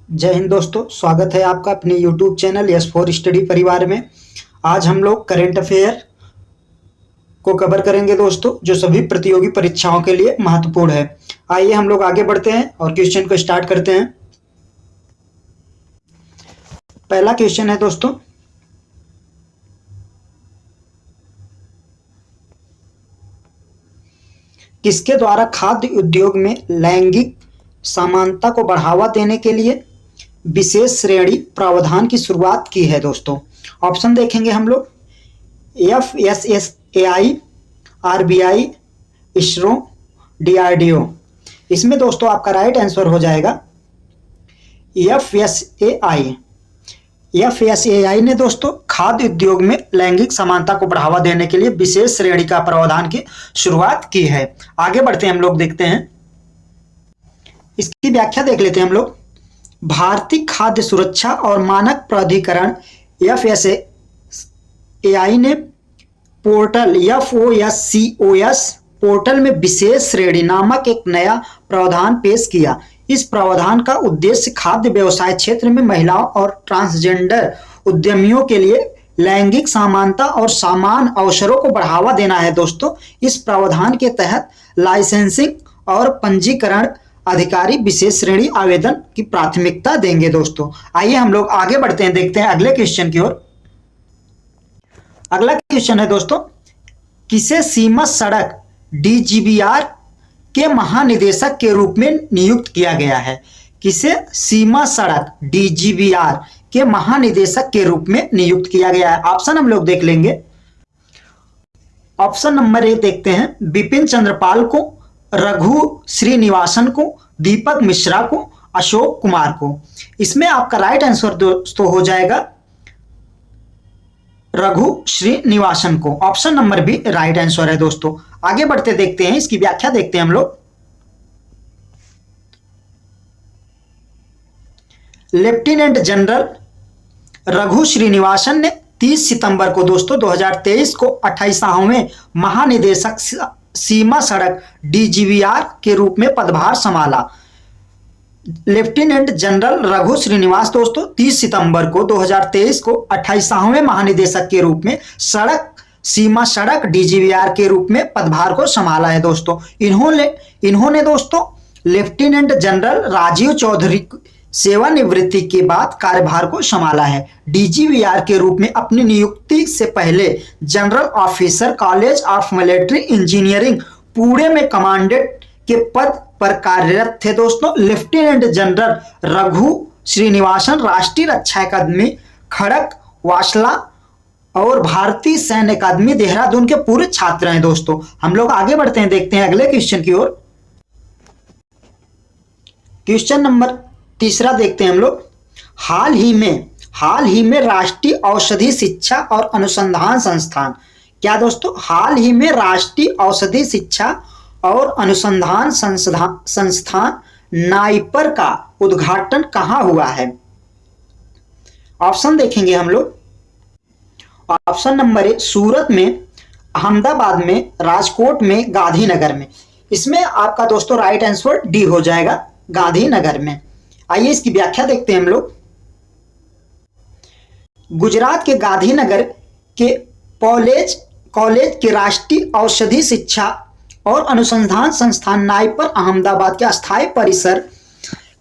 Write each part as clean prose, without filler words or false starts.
जय हिंद दोस्तों, स्वागत है आपका अपने YouTube channel yes for study परिवार में। आज हम लोग करंट अफेयर को कवर करेंगे दोस्तों, जो सभी प्रतियोगी परीक्षाओं के लिए महत्वपूर्ण है। आइए हम लोग आगे बढ़ते हैं और क्वेश्चन को स्टार्ट करते हैं। पहला क्वेश्चन है दोस्तों, किसके द्वारा खाद्य उद्योग में लैंगिक समानता को बढ़ावा देने के लिए विशेष श्रेणी प्रावधान की शुरुआत की है दोस्तों। ऑप्शन देखेंगे हम लोग, FSSAI, RBI, इसरो, DRDO। इसमें दोस्तों आपका राइट आंसर हो जाएगा FSAI। FSAI ने दोस्तों खाद्य उद्योग में लैंगिक समानता को बढ़ावा देने के लिए विशेष श्रेणी का प्रावधान की शुरुआत की है। आगे बढ़ते हैं हम लोग, देखते हैं इसकी व्याख्या देख लेते हैं हम लोग। भारतीय खाद्य सुरक्षा और मानक प्राधिकरण FSSAI ने पोर्टल FOSCOS पोर्टल में विशेष श्रेणी नामक एक नया प्रावधान पेश किया। इस प्रावधान का उद्देश्य खाद्य व्यवसाय क्षेत्र में महिलाओं और ट्रांसजेंडर उद्यमियों के लिए लैंगिक समानता और समान अवसरों को बढ़ावा देना है दोस्तों। इस प्रावधान के तहत लाइसेंसिंग और पंजीकरण अधिकारी विशेष श्रेणी आवेदन की प्राथमिकता देंगे दोस्तों। आइए हम लोग आगे बढ़ते हैं, देखते हैं अगले क्वेश्चन की ओर। अगला क्वेश्चन है दोस्तों, किसे सीमा सड़क DGBR के महानिदेशक के रूप में नियुक्त किया गया है? किसे सीमा सड़क DGBR के महानिदेशक के रूप में नियुक्त किया गया है? ऑप्शन हम लोग देख लेंगे। ऑप्शन नंबर 1 देखते हैं, बिपिन चंद्रपाल को, रघु श्रीनिवासन को, दीपक मिश्रा को, अशोक कुमार को। इसमें आपका राइट आंसर दोस्तों हो जाएगा रघु श्रीनिवासन को। Option number B right answer है दोस्तों। आगे बढ़ते देखते हैं, इसकी व्याख्या देखते हैं हम लोग। लेफ्टिनेंट जनरल रघु श्रीनिवासन ने 30 सितंबर को दोस्तों 2023 को 28वें महानिदेशक सीमा सड़क DGBR के रूप में पदभार संभाला। लेफ्टिनेंट जनरल रघु श्रीनिवास दोस्तों 30 सितंबर को 2023 को 28वें महानिदेशक के रूप में सीमा सड़क DGBR के रूप में पदभार को संभाला है दोस्तों। इन्होंने दोस्तों लेफ्टिनेंट जनरल राजीव चौधरी सेवानिवृत्ति के बाद कार्यभार को संभाला है। DGBR के रूप में अपनी नियुक्ति से पहले general officer college of military engineering Pune में कमांडेंट के पद पर कार्यरत थे दोस्तों। लेफ्टिनेंट जनरल रघु श्रीनिवासन राष्ट्रीय रक्षा अकादमी खड़क वासला और भारतीय सैन्य अकादमी देहरादून के पूर्व छात्र हैं दोस्तों। हम लोग आगे बढ़ते हैं, देखते हैं अगले क्वेश्चन की ओर। क्वेश्चन नंबर 3 देखते हैं हम लोग। हाल ही में राष्ट्रीय औषधि शिक्षा और अनुसंधान संस्थान, क्या दोस्तों? हाल ही में राष्ट्रीय औषधि शिक्षा और अनुसंधान संस्थान नाइपर का उद्घाटन कहां हुआ है? ऑप्शन देखेंगे हम लोग। ऑप्शन नंबर 1 सूरत में, अहमदाबाद में, राजकोट में, गांधीनगर में। इसमें आपका दोस्तों राइट आंसर डी हो जाएगा, गांधीनगर में। आइए इसकी व्याख्या देखते हैं हम लोग। गुजरात के गांधीनगर के कॉलेज के राष्ट्रीय औषधि शिक्षा और अनुसंधान संस्थान नाइपर अहमदाबाद के अस्थायी परिसर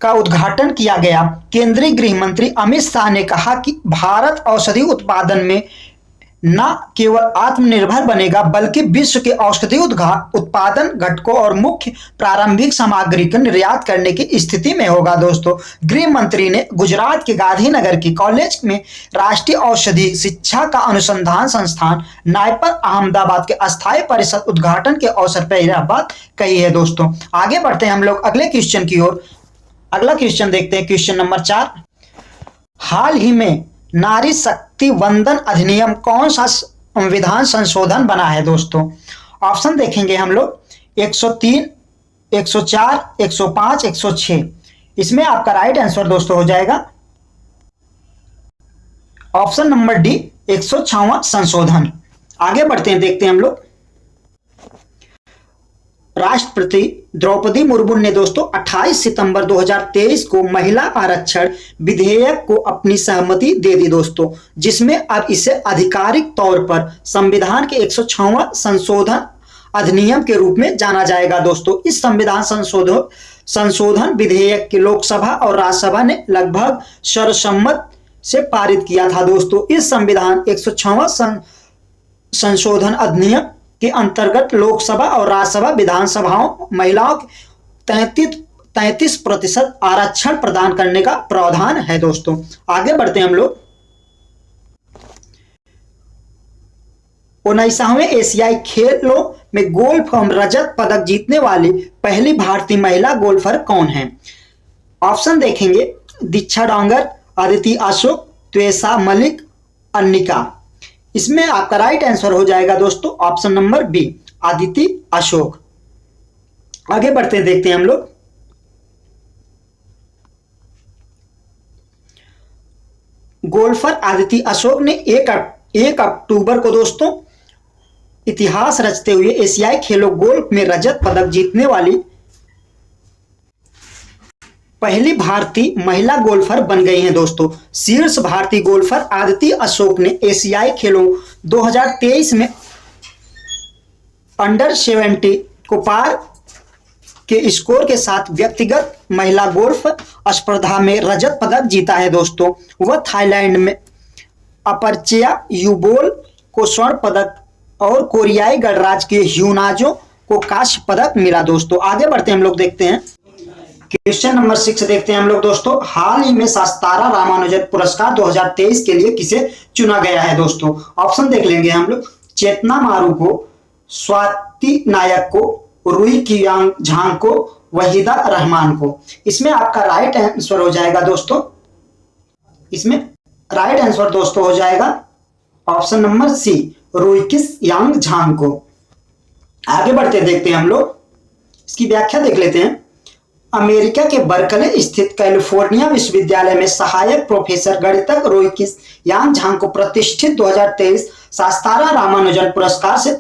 का उद्घाटन किया गया। केंद्रीय गृह मंत्री अमित शाह ने कहा कि भारत औषधि उत्पादन में न केवल आत्मनिर्भर बनेगा बल्कि विश्व के औषधि उत्पादन घटकों और मुख्य प्रारंभिक सामग्री का निर्यात करने की स्थिति में होगा दोस्तों। गृह मंत्री ने गुजरात के गांधीनगर की कॉलेज में राष्ट्रीय औषधि शिक्षा का अनुसंधान संस्थान नाइपर अहमदाबाद के अस्थायी परिषद उद्घाटन के अवसर पर यह बात कही है दोस्तों। आगे बढ़ते हैं हम लोग अगले क्वेश्चन की ओर। अगला क्वेश्चन देखते हैं, क्वेश्चन नंबर 4। हाल ही में नारी शक्ति वंदन अधिनियम कौन सा संविधान संशोधन बना है दोस्तों? ऑप्शन देखेंगे हम लोग 103, 104, 105, 106। इसमें आपका राइट आंसर दोस्तों हो जाएगा ऑप्शन नंबर डी 106वां संशोधन। आगे बढ़ते हैं, देखते हैं हम लोग। राष्ट्रपति द्रौपदी मुर्मू ने दोस्तों 28 सितंबर 2023 को महिला आरक्षण विधेयक को अपनी सहमति दे दी दोस्तों, जिसमें अब इसे आधिकारिक तौर पर संविधान के 106वां संशोधन अधिनियम के रूप में जाना जाएगा दोस्तों। इस संविधान संशोधन विधेयक के लोकसभा और राज्यसभा ने लगभग सर्वसम्मत से पारित किया था दोस्तों। इस संविधान 106वां संशोधन अधिनियम के अंतर्गत लोकसभा और राज्यसभा विधानसभाओं महिलाओं को 33% आरक्षण प्रदान करने का प्रावधान है दोस्तों। आगे बढ़ते हैं हम लोग। 19वें एशियाई खेलों में गोल्फ में रजत पदक जीतने वाली पहली भारतीय महिला गोल्फर कौन है? ऑप्शन देखेंगे, दीक्षा डांगर, अदिति अशोक, त्वेषा मलिक, अन्निका। इसमें आपका राइट आंसर हो जाएगा दोस्तों option number B, Aditi Ashok. आगे बढ़ते हैं, देखते हैं हम लोग। गोल्फर अदिति अशोक ने 1 अक्टूबर को दोस्तों इतिहास रचते हुए एशियाई खेलों गोल्फ में रजत पदक जीतने वाली पहली भारतीय महिला गोल्फर बन गई हैं दोस्तों। शीर्ष भारतीय गोल्फर अदिति अशोक ने एशियाई खेलों 2023 में अंडर 70 को पार के स्कोर के साथ व्यक्तिगत महिला गोल्फ स्पर्धा में रजत पदक जीता है दोस्तों। वह थाईलैंड में अपरचेया युबोल को स्वर्ण पदक और कोरियाई गणराज्य के ह्यूनाजो को कांस्य पदक मिला दोस्तों। आगे बढ़ते हैं हम लोग, देखते हैं क्वेश्चन नंबर 6 देखते हैं हम लोग दोस्तों। हाल ही में शास्तारा रामानुजन पुरस्कार 2023 के लिए किसे चुना गया है दोस्तों? ऑप्शन देख लेंगे हम लोग। चेतना मारू को, स्वाति नायक को, रुई कियांग झांग को, वहीदा रहमान को। इसमें आपका राइट आंसर हो जाएगा दोस्तों, इसमें राइट आंसर दोस्तों हो जाएगा ऑप्शन नंबर सी, रुईकिस यांग झांग को। आगे बढ़ते देखते हैं हम लोग, इसकी व्याख्या देख लेते हैं। अमेरिका के बर्कले स्थित कैलिफोर्निया विश्वविद्यालय में सहायक प्रोफेसर गणितज्ञ रुईकिस यांग झांग को प्रतिष्ठित 2023 शास्तारा रामानुजन पुरस्कार से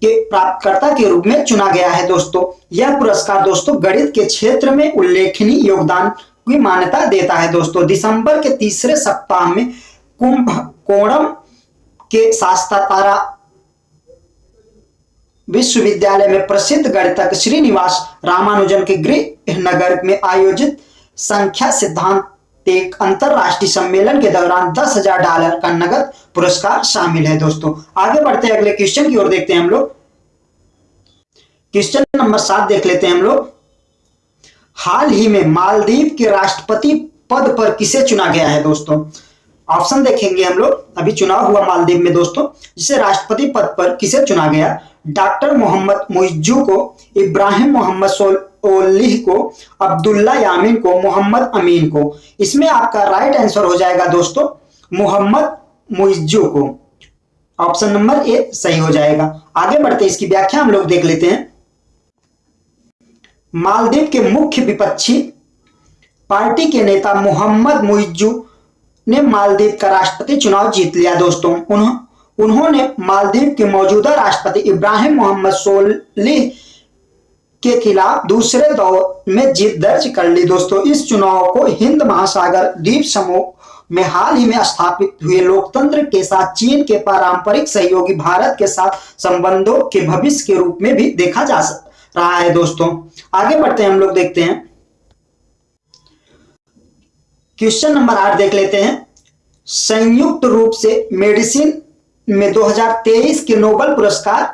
के प्राप्तकर्ता के रूप में चुना गया है दोस्तों। यह पुरस्कार दोस्तों गणित के क्षेत्र में उल्लेखनीय योगदान की मान्यता देता है दोस्तों। दिसंबर के तीसरे सप्ताह में कुंभकोणम के शास्तारा विश्वविद्यालय में प्रसिद्ध गणितज्ञ श्रीनिवास रामानुजन के गृह नगर में आयोजित संख्या सिद्धांत एक अंतरराष्ट्रीय सम्मेलन के दौरान $10,000 का नगद पुरस्कार शामिल है दोस्तों। आगे बढ़ते हैं अगले क्वेश्चन की ओर, देखते हैं हम लोग। क्वेश्चन नंबर 7 देख लेते हैं हम लोग। हाल ही में मालदीव के राष्ट्रपति पद पर किसे चुना गया है दोस्तों? ऑप्शन देखेंगे हम लोग। अभी चुनाव हुआ मालदीव में दोस्तों, जिसे राष्ट्रपति पद पर किसे चुना गया? डॉक्टर मोहम्मद मुइज्जू को, इब्राहिम मोहम्मद सोलिह को, अब्दुल्ला यामीन को, मोहम्मद अमीन को। इसमें आपका राइट आंसर हो जाएगा दोस्तों मोहम्मद मुइज्जू को। ऑप्शन नंबर ए सही हो जाएगा। आगे बढ़ते इसकी व्याख्या हम लोग देख लेते हैं। मालदीव के मुख्य विपक्षी पार्टी के नेता मोहम्मद मुइज्जू ने मालदीव का राष्ट्रपति चुनाव जीत लिया दोस्तों। उन्होंने मालदीव के मौजूदा राष्ट्रपति इब्राहिम मोहम्मद सोलिह के खिलाफ दूसरे दौर में जीत दर्ज कर ली दोस्तों। इस चुनाव को हिंद महासागर द्वीप समूह में हाल ही में स्थापित हुए लोकतंत्र के साथ चीन के पारंपरिक सहयोगी भारत के साथ संबंधों के भविष्य के रूप में भी देखा जा रहा है दोस्तों। आगे बढ़ते हैं हम लोग, देखते हैं क्वेश्चन नंबर 8 देख लेते हैं। संयुक्त रूप से मेडिसिन में 2023 के नोबेल पुरस्कार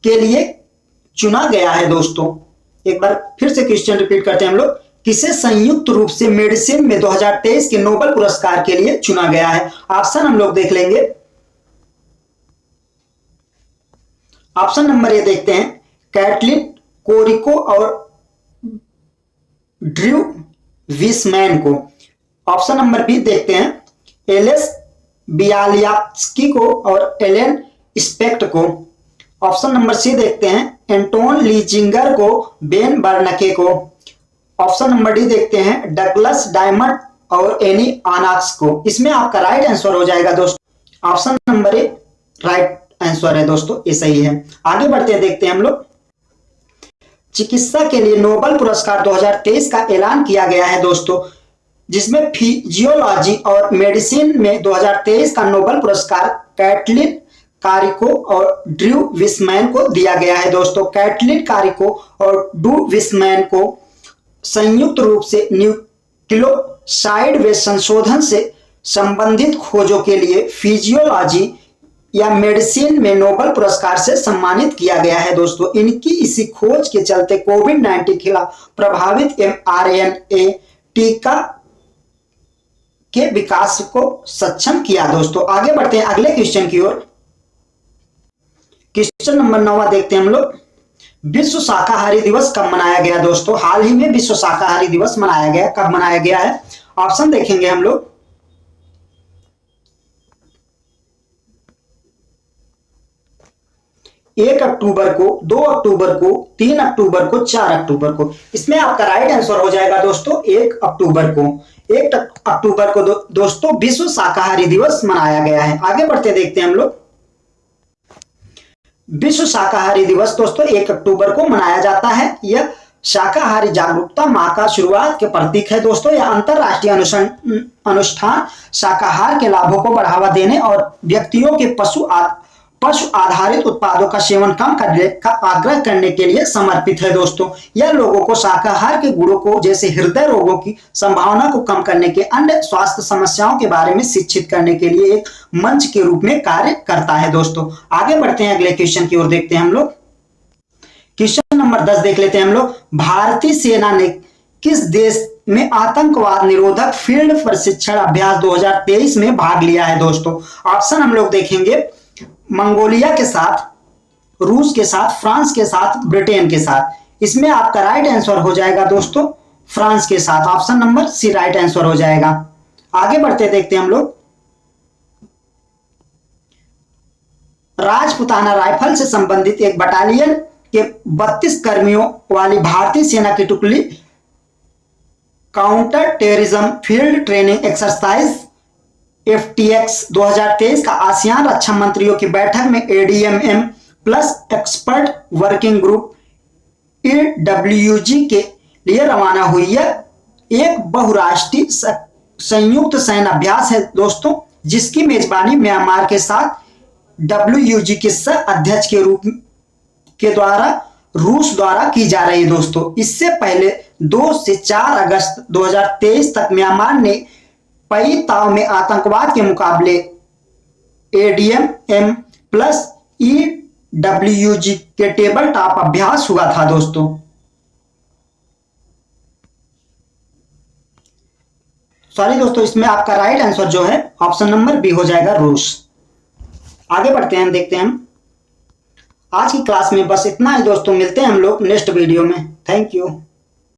के लिए चुना गया है दोस्तों। एक बार फिर से क्वेश्चन रिपीट करते हैं हम लोग। किसे संयुक्त रूप से मेडिसिन में 2023 के नोबेल पुरस्कार के लिए चुना गया है? ऑप्शन हम लोग देख लेंगे। ऑप्शन नंबर ए देखते हैं, कैटलिन कोरिको और ड्रू विसमैन को। ऑप्शन नंबर बी देखते हैं, एलेस बियालियास्की को और एलेन स्पेक्ट को। ऑप्शन नंबर सी देखते हैं, एंटोन लीजिंगर को, बेन बर्नके को। ऑप्शन नंबर डी देखते हैं, डगलस डायमंड और एनी आनाक्स को। इसमें आपका राइट आंसर हो जाएगा दोस्तों option number A right answer है दोस्तों, ये सही है। आगे बढ़ते हैं, देखते हैं हम लोग चिकित्सा के लिए नोबेल पुरस्कार 2023 का ऐलान किया गया है दोस्तों, जिसमें फिजियोलॉजी और मेडिसिन में 2023 का नोबेल पुरस्कार कैटलिन कारिको और ड्रू विस्मैन को दिया गया है दोस्तों। कैटलिन कारिको और ड्रू विस्मैन को संयुक्त रूप से न्यूक्लियोसाइड वे संशोधन से संबंधित खोजों के लिए फिजियोलॉजी या मेडिसिन में नोबेल पुरस्कार से सम्मानित किया गया है दोस्तों। इनकी इसी खोज के चलते कोविड-19 के खिलाफ प्रभावित mRNA टीका के विकास को सक्षम किया दोस्तों। आगे बढ़ते हैं अगले क्वेश्चन की ओर। क्वेश्चन नंबर 9 देखते हैं हम लोग। विश्व शाकाहारी दिवस कब मनाया गया दोस्तों? हाल ही में विश्व शाकाहारी दिवस मनाया गया। कब मनाया गया है? ऑप्शन देखेंगे हम लोग। 1 अक्टूबर को, 2 अक्टूबर को, 3 अक्टूबर को, 4 अक्टूबर को। इसमें आपका राइट आंसर हो जाएगा दोस्तों 1 अक्टूबर को। 1 अक्टूबर को दोस्तों विश्व शाकाहारी दिवस मनाया गया है। आगे बढ़ते देखते हैं हम लोग। विश्व शाकाहारी दिवस दोस्तों 1 अक्टूबर को मनाया जाता है। यह शाकाहारी जागरूकता माह का शुरुआत के प्रतीक है दोस्तों। यह अंतरराष्ट्रीय अनुष्ठान शाकाहार के लाभों को बढ़ावा देने और व्यक्तियों के पशु आधारित उत्पादों का सेवन कम करने का आग्रह करने के लिए समर्पित है दोस्तों। यह लोगों को शाकाहार के गुणों को, जैसे हृदय रोगों की संभावना को कम करने के अन्य स्वास्थ्य समस्याओं के बारे में शिक्षित करने के लिए एक मंच के रूप में कार्य करता है दोस्तों। आगे बढ़ते हैं अगले क्वेश्चन की ओर देखते हैं हम लोग। क्वेश्चन नंबर 10 देख लेते हैं हम लोग। भारतीय सेना ने किस देश में आतंकवाद निरोधक फील्ड प्रशिक्षण अभ्यास 2023 में भाग लिया है दोस्तों? ऑप्शन हम लोग देखेंगे। मंगोलिया के साथ, रूस के साथ, फ्रांस के साथ, ब्रिटेन के साथ। इसमें आपका राइट आंसर हो जाएगा दोस्तों फ्रांस के साथ। Option number C right answer हो जाएगा। आगे बढ़ते देखते हैं हम लोग। राजपुताना राइफल से संबंधित एक बटालियन के 32 कर्मियों वाली भारतीय सेना की टुकड़ी counter terrorism field training exercise FTX 2023 का आसियान रक्षा मंत्रियों की बैठक में ADMM plus expert working group AWG के लिए रवाना हुई। यह एक बहुराष्ट्रीय संयुक्त सैन्य अभ्यास है दोस्तों, जिसकी मेजबानी म्यांमार के साथ WUG के सह अध्यक्ष के रूप के द्वारा रूस द्वारा की जा रही है दोस्तों। इससे पहले 2 से 4 अगस्त 2023 तक म्यांमार ने पई ताव में आतंकवाद के मुकाबले ADMM प्लस EWG के टेबल टॉप अभ्यास हुआ था दोस्तों। सॉरी दोस्तों, इसमें आपका राइट आंसर जो है ऑप्शन नंबर बी हो जाएगा, रूस। आगे बढ़ते हैं, देखते हैं हम आज की क्लास में बस इतना ही दोस्तों। मिलते हैं हम लोग नेक्स्ट वीडियो में। Thank you.